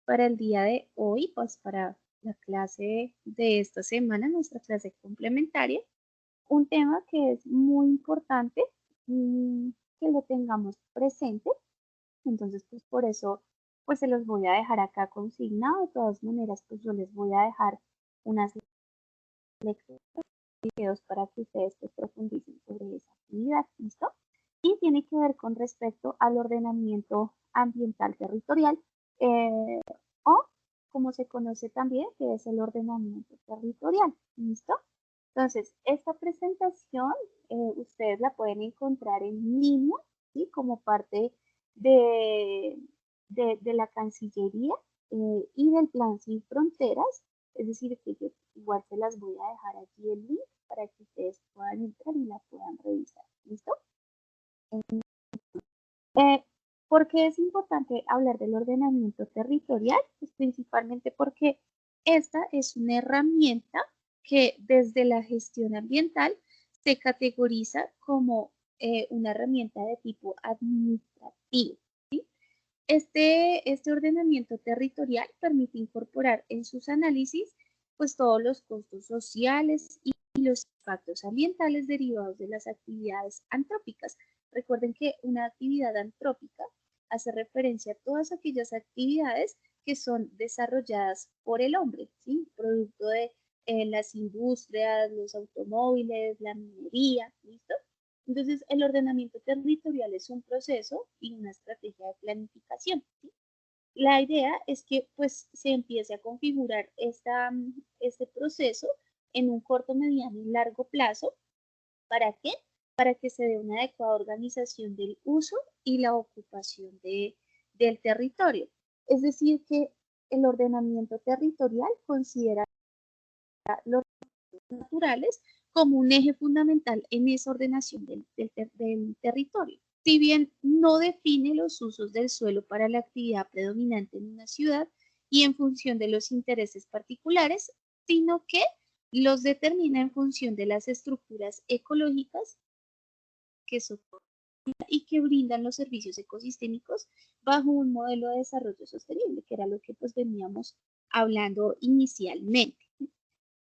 para el día de hoy, pues para la clase de esta semana, nuestra clase complementaria, un tema que es muy importante que lo tengamos presente. Entonces, pues por eso, pues se los voy a dejar acá consignado. De todas maneras, pues yo les voy a dejar unas lecturas, videos para que ustedes pues profundicen sobre esa actividad, ¿listo? Y tiene que ver con respecto al ordenamiento ambiental territorial, eh, o como se conoce también, que es el ordenamiento territorial, ¿listo? Entonces, esta presentación ustedes la pueden encontrar en línea, ¿sí? Como parte de, de la Cancillería y del Plan Sin Fronteras, es decir, que yo igual se las voy a dejar aquí el link para que ustedes puedan entrar y la puedan revisar, ¿listo? Eh, ¿Por qué es importante hablar del ordenamiento territorial? Pues principalmente porque esta es una herramienta que desde la gestión ambiental se categoriza como una herramienta de tipo administrativo, ¿sí? Este ordenamiento territorial permite incorporar en sus análisis pues todos los costos sociales y los impactos ambientales derivados de las actividades antrópicas. Recuerden que una actividad antrópica hace referencia a todas aquellas actividades que son desarrolladas por el hombre, ¿sí? Producto de las industrias, los automóviles, la minería, ¿listo? Entonces, el ordenamiento territorial es un proceso y una estrategia de planificación, ¿sí? La idea es que pues se empiece a configurar este proceso en un corto, mediano y largo plazo. ¿Para qué? Para que se dé una adecuada organización del uso y la ocupación del territorio. Es decir, que el ordenamiento territorial considera los naturales como un eje fundamental en esa ordenación del territorio. Si bien no define los usos del suelo para la actividad predominante en una ciudad y en función de los intereses particulares, sino que los determina en función de las estructuras ecológicas que soportan y que brindan los servicios ecosistémicos bajo un modelo de desarrollo sostenible, que era lo que pues veníamos hablando inicialmente.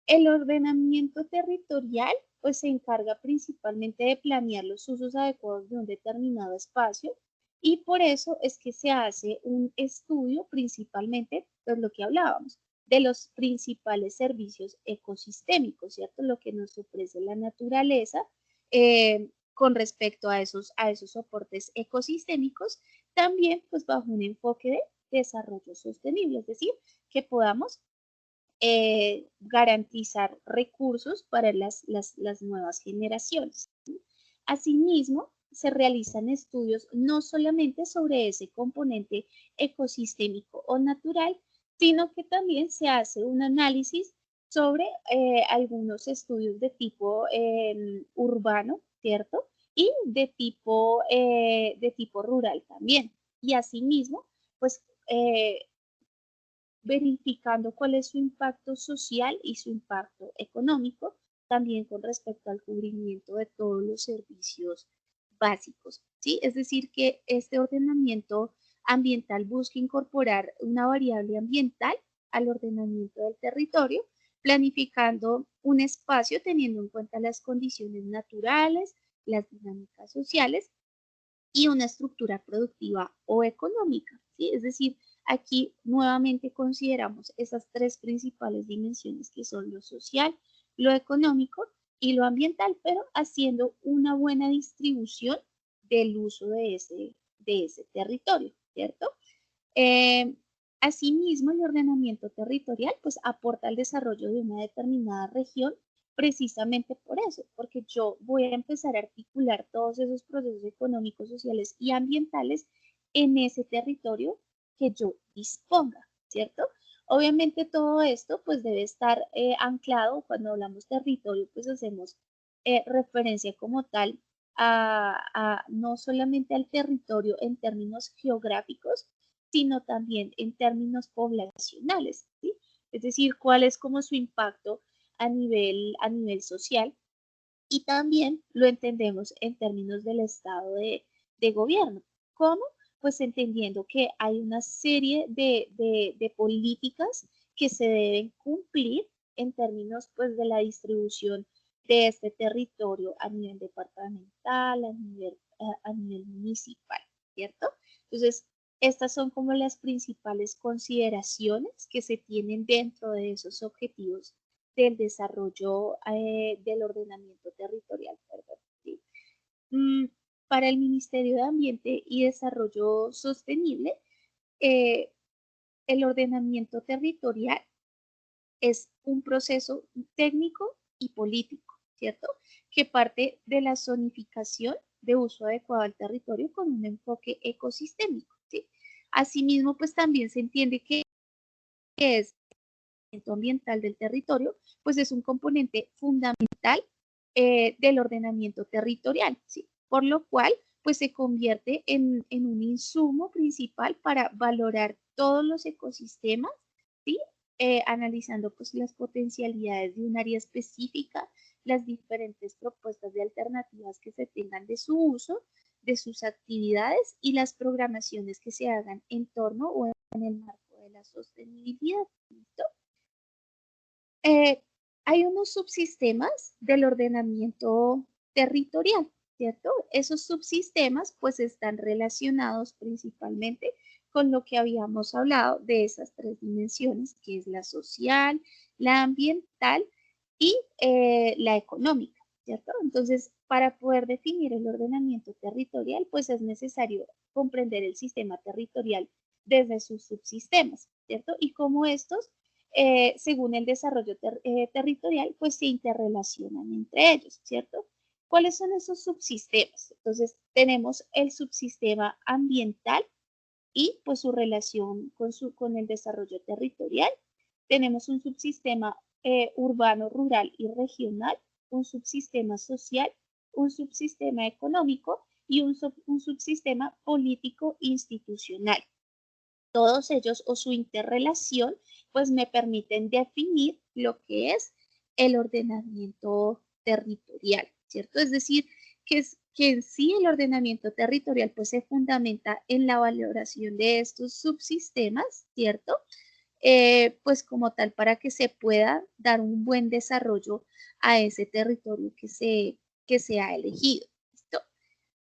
El ordenamiento territorial pues se encarga principalmente de planear los usos adecuados de un determinado espacio y por eso es que se hace un estudio principalmente, pues lo que hablábamos, de los principales servicios ecosistémicos, ¿cierto? Lo que nos ofrece la naturaleza con respecto a esos soportes ecosistémicos, también pues bajo un enfoque de desarrollo sostenible, es decir, que podamos garantizar recursos para las nuevas generaciones. Asimismo, se realizan estudios no solamente sobre ese componente ecosistémico o natural, sino que también se hace un análisis sobre algunos estudios de tipo urbano, ¿cierto? Y de tipo rural también. Y asimismo, pues verificando cuál es su impacto social y su impacto económico, también con respecto al cubrimiento de todos los servicios básicos, ¿sí? Es decir, que este ordenamiento ambiental busca incorporar una variable ambiental al ordenamiento del territorio, planificando un espacio teniendo en cuenta las condiciones naturales, las dinámicas sociales y una estructura productiva o económica, ¿sí? Es decir, aquí nuevamente consideramos esas tres principales dimensiones que son lo social, lo económico y lo ambiental, pero haciendo una buena distribución del uso de ese territorio, ¿cierto? Eh, Asimismo, el ordenamiento territorial pues aporta al desarrollo de una determinada región precisamente por eso, porque yo voy a empezar a articular todos esos procesos económicos, sociales y ambientales en ese territorio que yo disponga, ¿cierto? Obviamente todo esto pues debe estar anclado, cuando hablamos territorio pues hacemos referencia como tal no solamente al territorio en términos geográficos, sino también en términos poblacionales, ¿sí? Es decir, cuál es como su impacto a nivel social y también lo entendemos en términos del estado de gobierno. ¿Cómo? pues entendiendo que hay una serie de políticas que se deben cumplir en términos pues de la distribución de este territorio a nivel departamental, a nivel municipal, ¿cierto? Entonces, estas son como las principales consideraciones que se tienen dentro de esos objetivos del desarrollo del ordenamiento territorial, perdón, ¿sí? Mm, para el Ministerio de Ambiente y Desarrollo Sostenible, eh, el ordenamiento territorial es un proceso técnico y político, ¿cierto? Que parte de la zonificación de uso adecuado al territorio con un enfoque ecosistémico, ¿sí? Asimismo, pues también se entiende que es el ambiental del territorio, pues es un componente fundamental del ordenamiento territorial, ¿sí? Por lo cual, pues se convierte en un insumo principal para valorar todos los ecosistemas, ¿sí? Analizando pues las potencialidades de un área específica, las diferentes propuestas de alternativas que se tengan de su uso, de sus actividades y las programaciones que se hagan en torno o en el marco de la sostenibilidad. ¿Listo? Eh, hay unos subsistemas del ordenamiento territorial, ¿cierto? Esos subsistemas pues están relacionados principalmente con lo que habíamos hablado de esas tres dimensiones, que es la social, la ambiental y la económica, ¿cierto? Entonces, para poder definir el ordenamiento territorial, pues es necesario comprender el sistema territorial desde sus subsistemas, ¿cierto? Y cómo estos según el desarrollo territorial, pues se interrelacionan entre ellos, ¿cierto? ¿Cuáles son esos subsistemas? Entonces, tenemos el subsistema ambiental y pues su relación con el desarrollo territorial. Tenemos un subsistema urbano, rural y regional, un subsistema social, un subsistema económico y un subsistema político institucional. Todos ellos o su interrelación, pues me permiten definir lo que es el ordenamiento territorial, ¿cierto? Es decir, que en sí el ordenamiento territorial pues se fundamenta en la valoración de estos subsistemas, ¿cierto? Pues como tal para que se pueda dar un buen desarrollo a ese territorio que se ha elegido. ¿Listo?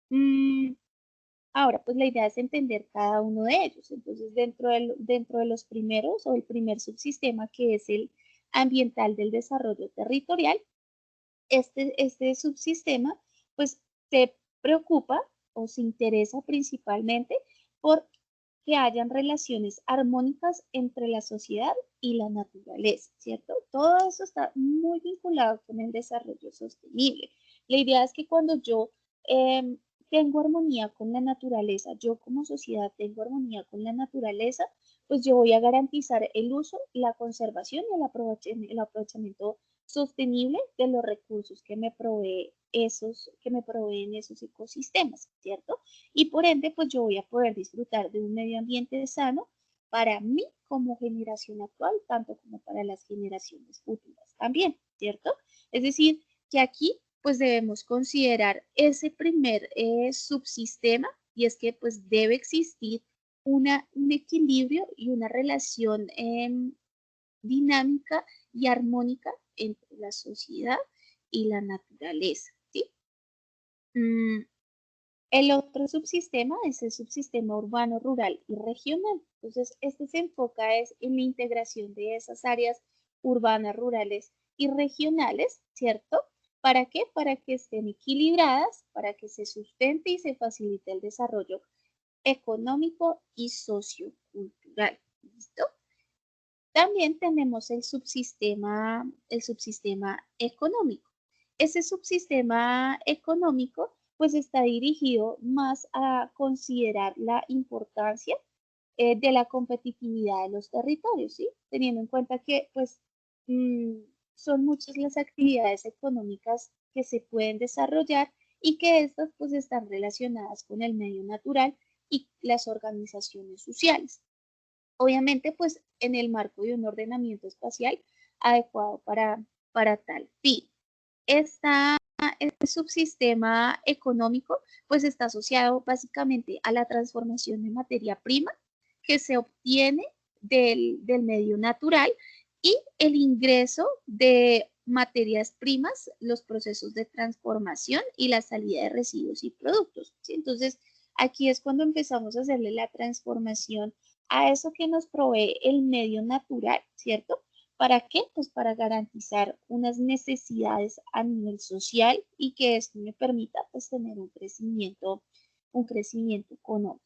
Mm, Ahora, pues la idea es entender cada uno de ellos. Entonces, dentro de los primeros o el primer subsistema, que es el ambiental del desarrollo territorial, este subsistema, pues se preocupa o se interesa principalmente por que hayan relaciones armónicas entre la sociedad y la naturaleza, ¿cierto? Todo eso está muy vinculado con el desarrollo sostenible. La idea es que cuando yo tengo armonía con la naturaleza, yo como sociedad tengo armonía con la naturaleza, pues yo voy a garantizar el uso, la conservación y el aprovechamiento sostenible de los recursos que me proveen esos ecosistemas, ¿cierto? Y por ende, pues yo voy a poder disfrutar de un medio ambiente sano para mí como generación actual, tanto como para las generaciones futuras también, ¿cierto? Es decir, que aquí pues debemos considerar ese primer subsistema y es que pues debe existir un equilibrio y una relación dinámica y armónica entre la sociedad y la naturaleza, ¿sí? Mm, el otro subsistema es el subsistema urbano, rural y regional. Entonces, este se enfoca es en la integración de esas áreas urbanas, rurales y regionales, ¿cierto? ¿Para qué? Para que estén equilibradas, para que se sustente y se facilite el desarrollo económico y sociocultural. ¿Listo? También tenemos el subsistema económico. Ese subsistema económico pues está dirigido más a considerar la importancia de la competitividad de los territorios, ¿sí? Teniendo en cuenta que pues mm, son muchas las actividades económicas que se pueden desarrollar y que estas pues están relacionadas con el medio natural y las organizaciones sociales. Obviamente, pues en el marco de un ordenamiento espacial adecuado para tal fin. Esta Este subsistema económico pues está asociado básicamente a la transformación de materia prima que se obtiene del medio natural y el ingreso de materias primas, los procesos de transformación y la salida de residuos y productos, ¿sí? Entonces, aquí es cuando empezamos a hacerle la transformación a eso que nos provee el medio natural, ¿cierto? ¿Para qué? Pues para garantizar unas necesidades a nivel social y que esto me permita pues tener un crecimiento económico.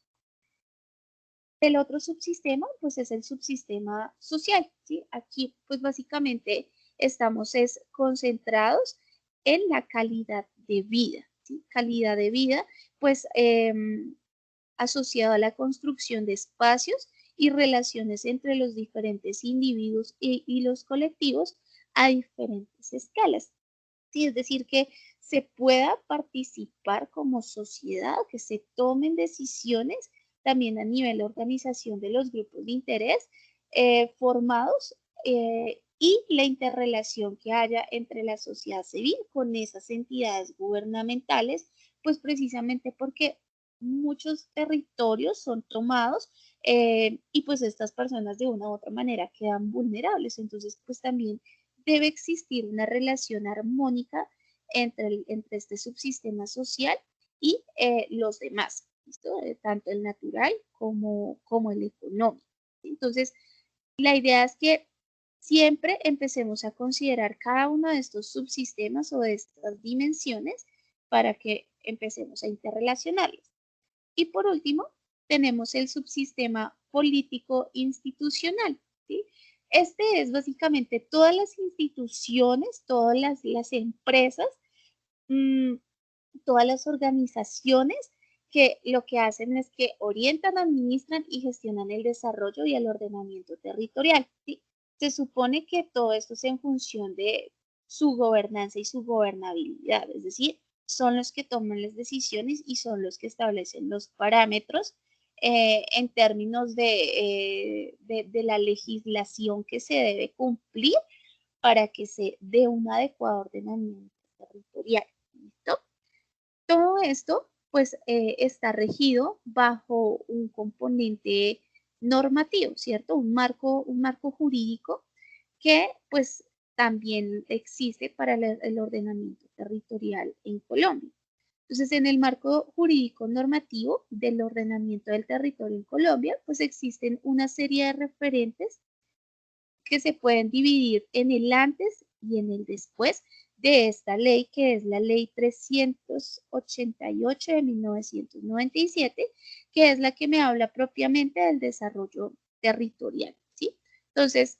El otro subsistema pues es el subsistema social, ¿sí? Aquí pues básicamente estamos concentrados en la calidad de vida, ¿sí? Calidad de vida pues asociado a la construcción de espacios y relaciones entre los diferentes individuos y los colectivos a diferentes escalas. Sí, es decir, que se pueda participar como sociedad, que se tomen decisiones también a nivel de organización de los grupos de interés formados y la interrelación que haya entre la sociedad civil con esas entidades gubernamentales, pues precisamente porque muchos territorios son tomados y pues estas personas de una u otra manera quedan vulnerables. Entonces, pues también debe existir una relación armónica entre este subsistema social y los demás, ¿listo? Tanto el natural como el económico. Entonces, la idea es que siempre empecemos a considerar cada uno de estos subsistemas o de estas dimensiones para que empecemos a interrelacionarlos. Y por último, tenemos el subsistema político institucional, ¿sí? Este es básicamente todas las instituciones, todas las empresas, mm, todas las organizaciones que lo que hacen es que orientan, administran y gestionan el desarrollo y el ordenamiento territorial, ¿sí? Se supone que todo esto es en función de su gobernanza y su gobernabilidad, es decir, son los que toman las decisiones y son los que establecen los parámetros en términos de la legislación que se debe cumplir para que se dé un adecuado ordenamiento territorial. ¿Listo? Todo esto, pues, está regido bajo un componente normativo, ¿cierto? Un marco jurídico que, pues, también existe para el ordenamiento territorial en Colombia. Entonces, en el marco jurídico normativo del ordenamiento del territorio en Colombia, pues existen una serie de referentes que se pueden dividir en el antes y en el después de esta ley, que es la ley 388 de 1997, que es la que me habla propiamente del desarrollo territorial, ¿sí? Entonces,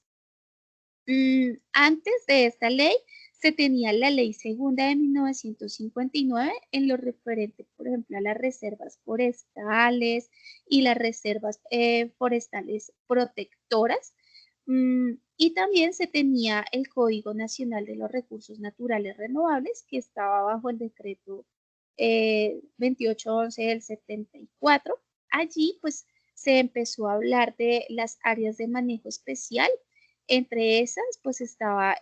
antes de esta ley se tenía la ley segunda de 1959 en lo referente, por ejemplo, a las reservas forestales y las reservas forestales protectoras. Y también se tenía el Código Nacional de los Recursos Naturales Renovables, que estaba bajo el decreto 2811 del 74. Allí, pues, se empezó a hablar de las áreas de manejo especial. Entre esas, pues estaba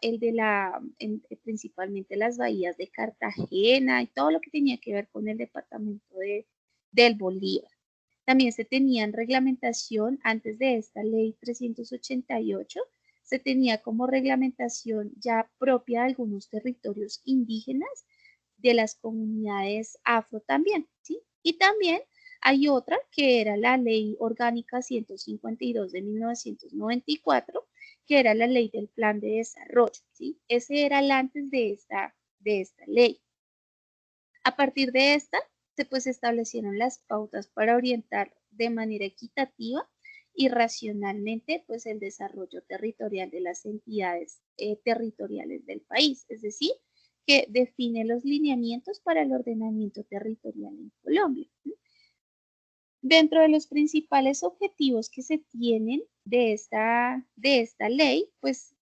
principalmente las bahías de Cartagena y todo lo que tenía que ver con el departamento del Bolívar. También se tenían reglamentación antes de esta ley 388, se tenía como reglamentación ya propia de algunos territorios indígenas de las comunidades afro también, ¿sí? Y también hay otra que era la Ley Orgánica 152 de 1994, que era la ley del plan de desarrollo, ¿sí? Ese era el antes de esta ley. A partir de esta, pues, se establecieron las pautas para orientar de manera equitativa y racionalmente pues, el desarrollo territorial de las entidades territoriales del país, es decir, que define los lineamientos para el ordenamiento territorial en Colombia. Dentro de los principales objetivos que se tienen de esta ley, pues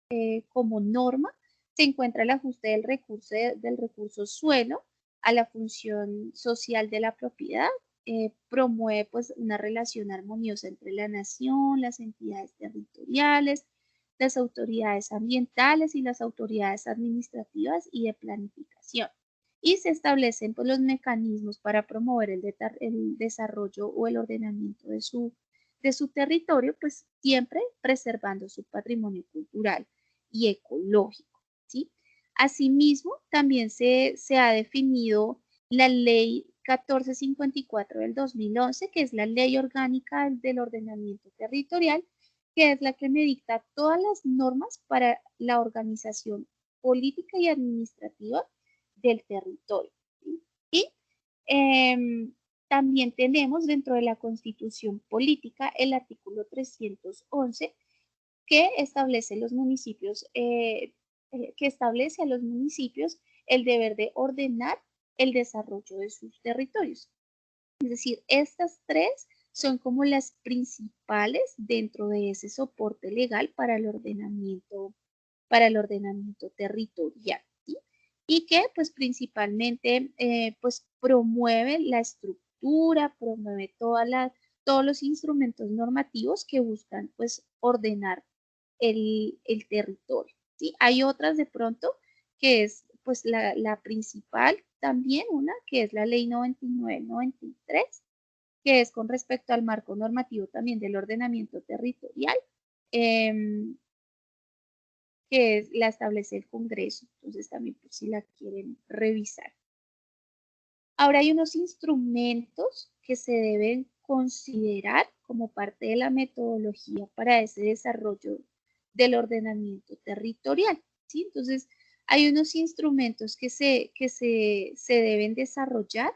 como norma se encuentra el ajuste del recurso suelo a la función social de la propiedad, promueve pues una relación armoniosa entre la nación, las entidades territoriales, las autoridades ambientales y las autoridades administrativas y de planificación. y se establecen pues, los mecanismos para promover el desarrollo o el ordenamiento de su territorio, pues siempre preservando su patrimonio cultural y ecológico, ¿sí? Asimismo, también se ha definido la Ley 1454 del 2011, que es la Ley Orgánica del Ordenamiento Territorial, que es la que me dicta todas las normas para la organización política y administrativa del territorio, ¿sí? Y em, también tenemos dentro de la Constitución Política el artículo 311 que establece los municipios, que establece a los municipios el deber de ordenar el desarrollo de sus territorios. Es decir, estas tres son como las principales dentro de ese soporte legal para el ordenamiento territorial, ¿sí? Y que pues principalmente pues promueve la estructura, promueve todos los instrumentos normativos que buscan pues ordenar el territorio, ¿sí? Hay otras de pronto que es pues la principal también, una que es la ley 99-93, que es con respecto al marco normativo también del ordenamiento territorial, em, la establece el Congreso, entonces también por si la quieren revisar. Ahora hay unos instrumentos que se deben considerar como parte de la metodología para ese desarrollo del ordenamiento territorial, ¿sí? Entonces, hay unos instrumentos que se deben desarrollar.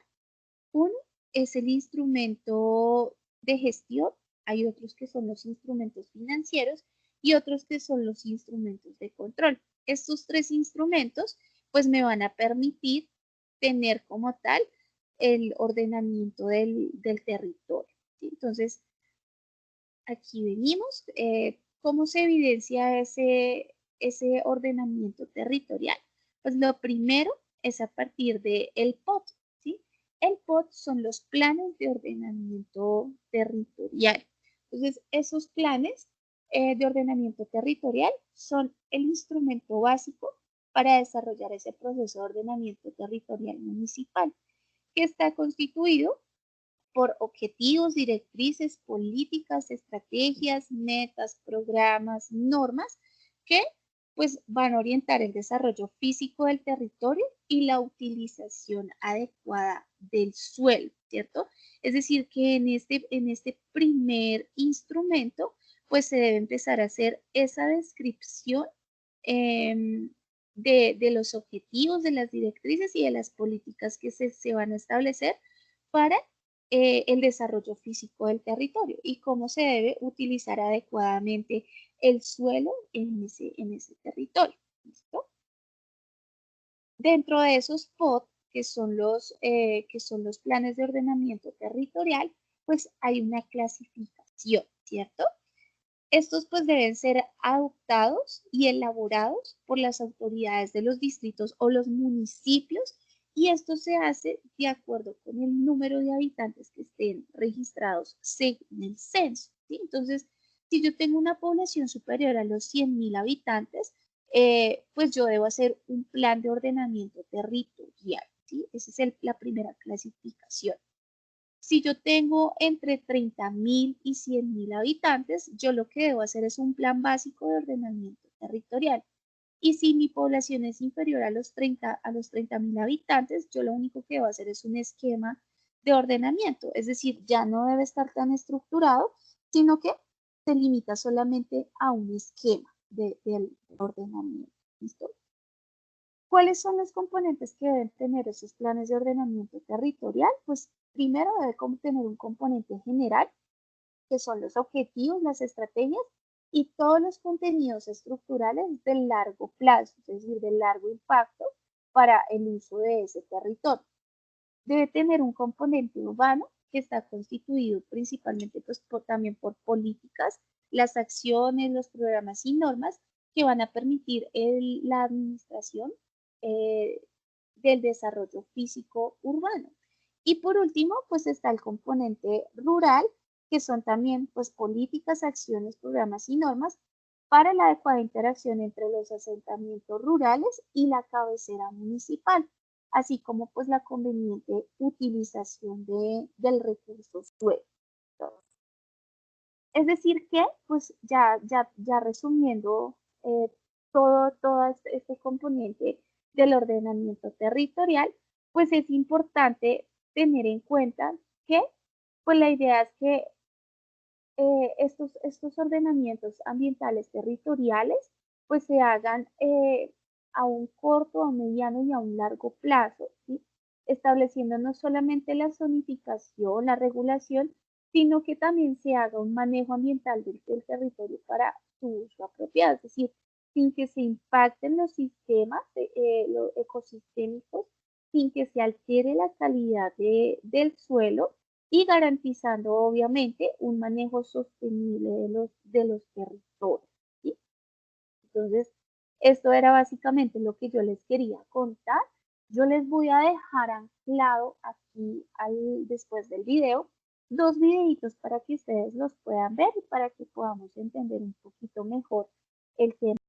Uno es el instrumento de gestión, hay otros que son los instrumentos financieros y otros que son los instrumentos de control. Estos tres instrumentos pues me van a permitir tener como tal el ordenamiento del territorio, ¿sí? Entonces, aquí venimos. ¿Cómo se evidencia ese ordenamiento territorial? Pues lo primero es a partir del POT, ¿sí? El POT son los planes de ordenamiento territorial. Entonces, esos planes de ordenamiento territorial son el instrumento básico para desarrollar ese proceso de ordenamiento territorial municipal, que está constituido por objetivos, directrices, políticas, estrategias, metas, programas, normas que pues van a orientar el desarrollo físico del territorio y la utilización adecuada del suelo, ¿cierto? Es decir, que en este primer instrumento pues se debe empezar a hacer esa descripción de los objetivos, de las directrices y de las políticas que se van a establecer para el desarrollo físico del territorio y cómo se debe utilizar adecuadamente el suelo en ese territorio. ¿Listo? Dentro de esos POT, que son los planes de ordenamiento territorial, pues hay una clasificación, ¿cierto? Estos pues deben ser adoptados y elaborados por las autoridades de los distritos o los municipios y esto se hace de acuerdo con el número de habitantes que estén registrados según el censo, ¿sí? Entonces, si yo tengo una población superior a los 100.000 habitantes, pues yo debo hacer un plan de ordenamiento territorial, ¿sí? Esa es la primera clasificación. Si yo tengo entre 30.000 y 100.000 habitantes, yo lo que debo hacer es un plan básico de ordenamiento territorial. Y si mi población es inferior a los 30.000 habitantes, yo lo único que debo hacer es un esquema de ordenamiento. Es decir, ya no debe estar tan estructurado, sino que se limita solamente a un esquema de ordenamiento. ¿Listo? ¿Cuáles son los componentes que deben tener esos planes de ordenamiento territorial? Pues primero debe tener un componente general, que son los objetivos, las estrategias y todos los contenidos estructurales de largo plazo, es decir, de largo impacto para el uso de ese territorio. Debe tener un componente urbano que está constituido principalmente pues, también por políticas, las acciones, los programas y normas que van a permitir la administración eh, del desarrollo físico urbano. Y por último, pues está el componente rural, que son también pues políticas, acciones, programas y normas para la adecuada interacción entre los asentamientos rurales y la cabecera municipal. así como pues la conveniente utilización del recurso suelo. Es decir que, pues ya resumiendo todo este componente del ordenamiento territorial, pues es importante tener en cuenta que, pues la idea es que estos ordenamientos ambientales territoriales pues se hagan a un corto, a un mediano y a un largo plazo, ¿sí? Estableciendo no solamente la zonificación, la regulación, sino que también se haga un manejo ambiental del territorio para su uso apropiado, es decir, sin que se impacten los sistemas los ecosistémicos, sin que se altere la calidad del suelo y garantizando obviamente un manejo sostenible de los territorios, ¿sí? Entonces, esto era básicamente lo que yo les quería contar. Yo les voy a dejar anclado aquí después del video dos videitos para que ustedes los puedan ver y para que podamos entender un poquito mejor el tema.